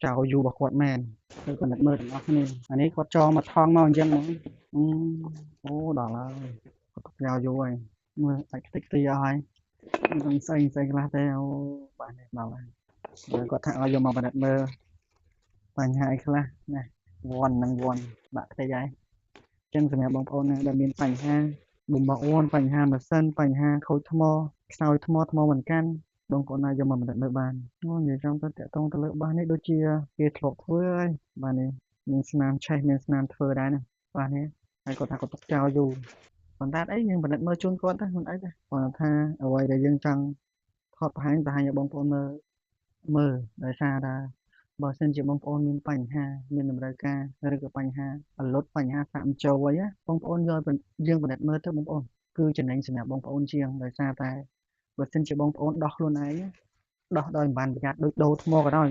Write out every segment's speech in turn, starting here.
ចៅយូររបស់គាត់មែនគឺគាត់នឹកមើលទាំងអស់គ្នាអានេះគាត់ចងមកថងមកអញ្ចឹងហ្មងអូដល់ហើយគាត់ទុកចៅយូរហើយមើលអាចតិចទីអស់ហើយមិនស្អីខ្លះទេអូបាទនេះដល់ហើយគាត់ថាឲ្យយកមកបណ្ឌិតមើលបញ្ហាអីខ្លះណាវ័ននឹងវ័នបាក់តិចហើយអញ្ចឹងសម្រាប់បងប្អូនណាដែលមានបញ្ហាបំបកវ័នបញ្ហាម៉ាស៊ីនបញ្ហាខូចថ្មខ្សោយថ្មមិនកាន់បងប្អូនណាយកមកបណ្ឌិតមើលបាននិយាយចំទៅតាក់ទងទៅលើបាសនេះដូចជាគេធ្លាប់ធ្វើហើយបាទនេះមានស្នាមឆេះមានស្នាមធ្វើដែរណាបាទនេះហើយគាត់ថាគាត់ទុកចោលយូរប៉ុន្តែអីយើងបណ្ឌិតមើលជូនគាត់ទៅមិនអីទេគាត់ថាអ្វីដែលយើងចង់ថតបង្ហាញឲ្យបងប្អូនមើលដោយសារថាបើសិនជាបងប្អូនមានបញ្ហាមានតម្រូវការឬក៏បញ្ហាអលត់បញ្ហាសាក់ចូលអីណាបងប្អូនយកយើងបណ្ឌិតមើលទៅបងប្អូនគឺចំណេញសម្រាប់បងប្អូនជាងដោយសារតែបើសិនជាបងប្អូនដោះខ្លួនឯងដោះដោយមិនបានប្រយ័ត្នដូចដូរថ្មក៏ដោយ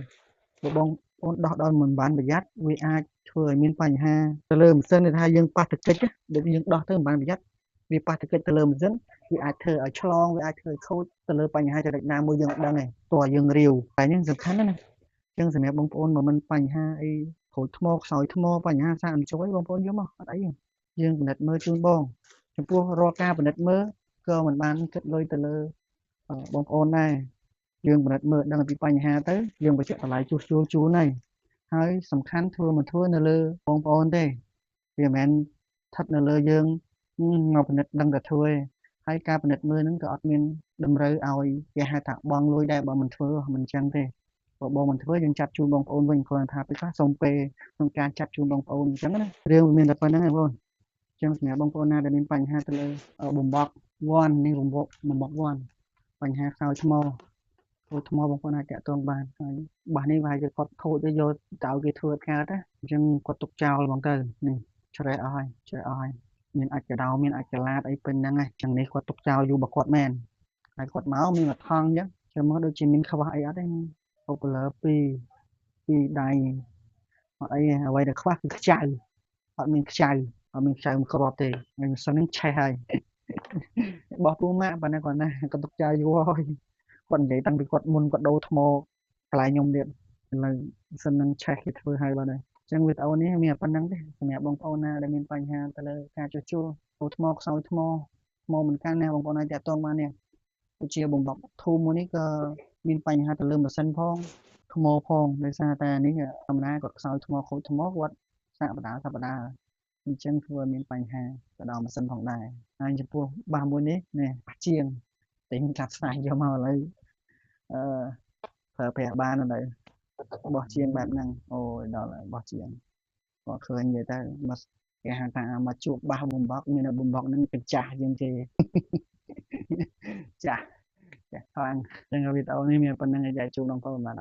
បើបងប្អូនដោះដោយមិនបានប្រយ័ត្នវាអាចធ្វើឲ្យមានបញ្ហាទៅលើម៉ាស៊ីនដែលថាយើងប៉ះទង្គិចដូចយើងដោះទៅមិនបានប្រយ័ត្នវាប៉ះទង្គិចទៅលើម៉ាស៊ីនវាអាចធ្វើឲ្យឆ្លងវាអាចធ្វើឲ្យខូចទៅលើបញ្ហាចរិតណាមួយយើងអត់ដឹងទេតោះយើងរាវតែនេះសំខាន់ណាស់ចឹងសម្រាប់បងប្អូនមិនបញ្ហាអីខូចថ្មខ្សោយថ្មបញ្ហាសាកអញ្ជួយបងប្អូនយកមកអត់អីយើងពិនិត្យមើលជូនបងចំពោះរាល់ការពិនិត្យមើលក៏មិនបានគិតលុយទៅលើបងប្អូនដែរយើងពិនិត្យមើលដឹងពីបញ្ហាទៅយើងបញ្ជាក់តម្លៃជួសជុលជូនហើយសំខាន់ធ្វើមិនធ្វើនៅលើបងប្អូនទេវាមិនមែនស្ថិតនៅលើយើងមកពិនិត្យដឹងតែធ្វើទេហើយការពិនិត្យមើលហ្នឹងក៏អត់មានតម្រូវឲ្យគេហៅថាបង់លុយដែរបើមិនធ្វើមិនអញ្ចឹងទេបើបងមិនធ្វើយើងចាត់ជូនបងប្អូនវិញគ្រាន់ថាពេលខ្លះសូមពេលក្នុងការចាត់ជូនបងប្អូនអញ្ចឹងណារឿងវាមានតែប៉ុណ្្នឹងឯងបងអញ្ចឹងសម្រាប់បងប្អូនណាដែលមានបញ្ហាទៅលើបំបកវ័ននេះបំបកវ័នបញ្ហាខ្សោយថ្មខូចថ្មបងប្អូនអាចតាក់ទងបានហើយបាសនេះវាជាគាត់ខូចទៅយកទៅឲ្យគេធ្វើកើតណាអញ្ចឹងគាត់ទុកចោលហ្មងទៅនេះច្រេះអស់ហើយមានអាចកដោមានអាចកឡាតអីពេញហ្នឹងឯងចឹងនេះគាត់ទុកចោលយូររបស់គាត់មែនហើយគាត់មកមានមួយថងអញ្ចឹងចាំមកដូចជាមានខ្វះអីអត់ទេអូបលើពីដៃអត់អីអ្វីដែលខ្វះគឺខ្ចៅអត់មានខ្ចៅមិនគ្រាប់ទេហើយសិននឹងឆេះហើយបោះពូម៉ាក់ប៉ុណ្ណាគាត់ណាគាត់ទុកចោលយូរហើយគាត់និយាយតាំងពីគាត់មុនគាត់ដូរថ្មកន្លែងខ្ញុំទៀតឥឡូវសិននឹងឆេះគេធ្វើហើយបាទអញ្ចឹងវីដេអូនេះមានប៉ុណ្្នឹងទេសម្រាប់បងប្អូនណាដែលមានបញ្ហាទៅលើការជួសជុលថ្មខ្សោយថ្មមិនកាន់ណាបងប្អូនអាចតាក់ទងបាននេះដូចជាបំបត្តិធូមមួយនេះក៏មានបញ្ហាទៅលើម៉ាស៊ីនផងថ្មផងដោយសារតែនេះធម្មតាគាត់ខ្សោយថ្មខូចថ្មគាត់សាកបដាអញ្ចឹងធ្វើឲ្យមានបញ្ហាទៅដល់ម៉ាស៊ីនផងដែរហើយចំពោះបាសមួយនេះជាងតែខ្ញុំកាត់ស្នាយកមកឥឡូវប្រើប្រាស់បានឥឡូវបោះជាងបែបហ្នឹងអូយដល់ហើយបោះជាងគាត់ឃើញនិយាយទៅមកគេហៅថាមកជួបបាសបំបកមានបំបកហ្នឹងទៅចាស់ជាងគេចាស់ខ្លាំងចឹងវីដេអូនេះមានប៉ុណ្្នឹងឲ្យចែកជូនបងប្អូនបាទ